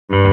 Maligayang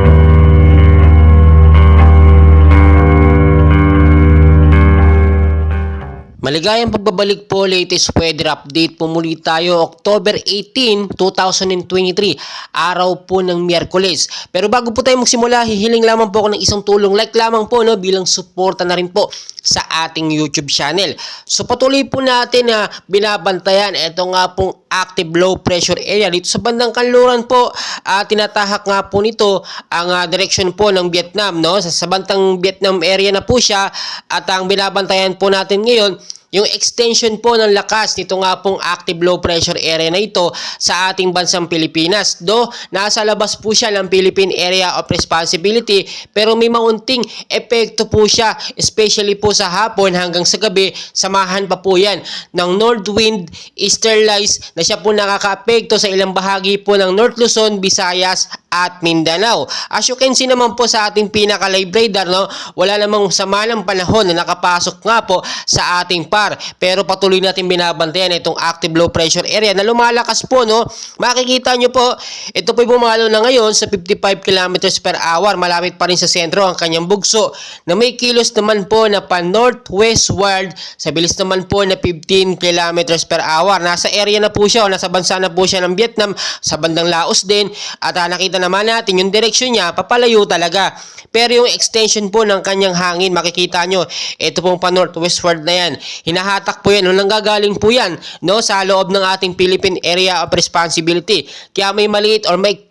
pagbabalik po, latest weather update po muli tayo October 18, 2023, araw po ng Miyerkules. Pero bago po tayo magsimula, hihiling lamang po ako ng isang tulong, like lamang po bilang suporta na rin po sa ating YouTube channel. So patuloy po natin na binabantayan ito nga pong active low pressure area dito sa bandang kanluran po. Tinatahak nga po nito ang direction po ng Vietnam, no? Sa bantang Vietnam area na po siya, at ang binabantayan po natin ngayon yung extension po ng lakas nito nga pong active low pressure area na ito sa ating bansang Pilipinas. Do, nasa labas po siya ng Philippine Area of Responsibility, pero may maunting epekto po siya, especially po sa hapon hanggang sa gabi. Samahan pa po yan ng north wind easterlies na siya po nakaka-apekto sa ilang bahagi po ng North Luzon, Visayas at Mindanao. As you can see naman po sa ating pinaka-live radar, no, wala namang sama ng panahon na nakapasok nga po sa ating par. Pero patuloy natin binabantayan itong active low pressure area na lumalakas po, no. Makikita nyo po, ito po bumalo na ngayon sa 55 kilometers per hour. Malapit pa rin sa sentro ang kanyang bugso na may kilos naman po na pa-northwestward sa bilis naman po na 15 kilometers per hour. Nasa area na po siya o nasa bansa na po siya ng Vietnam, sa bandang Laos din. At nakita naman natin yung direksyon niya, papalayo talaga. Pero yung extension po ng kanyang hangin, makikita nyo, ito pong pa-northwestward na yan. Hinahatak po yan, nanggagaling po yan, no, sa loob ng ating Philippine Area of Responsibility. Kaya may maliit or may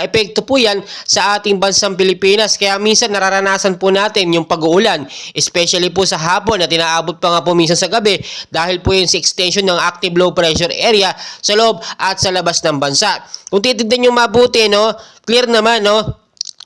epekto po yan sa ating bansang Pilipinas. Kaya minsan nararanasan po natin yung pag-uulan, especially po sa hapon at inaabot pa nga po minsan sa gabi dahil po yun sa extension ng active low pressure area sa loob at sa labas ng bansa. Kung titignan nyo mabuti, no, clear naman, no,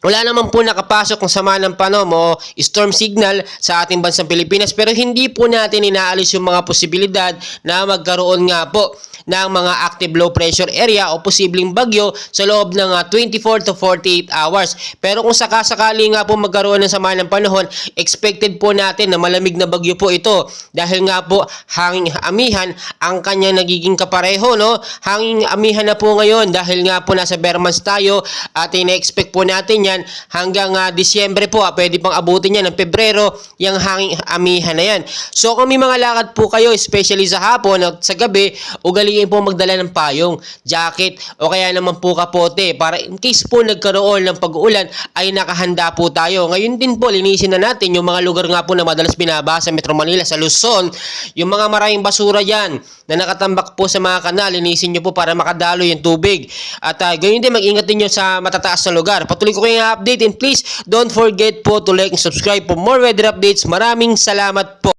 wala naman po nakapasok ng sama ng panahon o storm signal sa ating bansang Pilipinas, pero hindi po natin inaalis yung mga posibilidad na magkaroon nga po ng mga active low pressure area o posibleng bagyo sa loob ng 24 to 48 hours. Pero kung sakasakali nga po magkaroon ng sama ng panahon, expected po natin na malamig na bagyo po ito dahil nga po hanging amihan ang kanya nagiging kapareho, no? Hanging amihan na po ngayon dahil nga po nasa bare months tayo at ina-expect po natin yan hanggang Disyembre po. Pwede pang abutin yan ng Pebrero, yung hanging amihan na yan. So kung may mga lakad po kayo, especially sa hapon at sa gabi, ugaliin po magdala ng payong, jacket o kaya naman po kapote para in case po nagkaroon ng pag-uulan ay nakahanda po tayo. Ngayon din po, linisin na natin yung mga lugar nga po na madalas binaba sa Metro Manila, sa Luzon, yung mga maraming basura dyan na nakatambak po sa mga kanal, linisin nyo po para makadalo yung tubig. At ganyan din, mag-ingat din nyo sa matataas na lugar. Patuloy ko kayong update, and please don't forget po to like and subscribe for more weather updates. Maraming salamat po.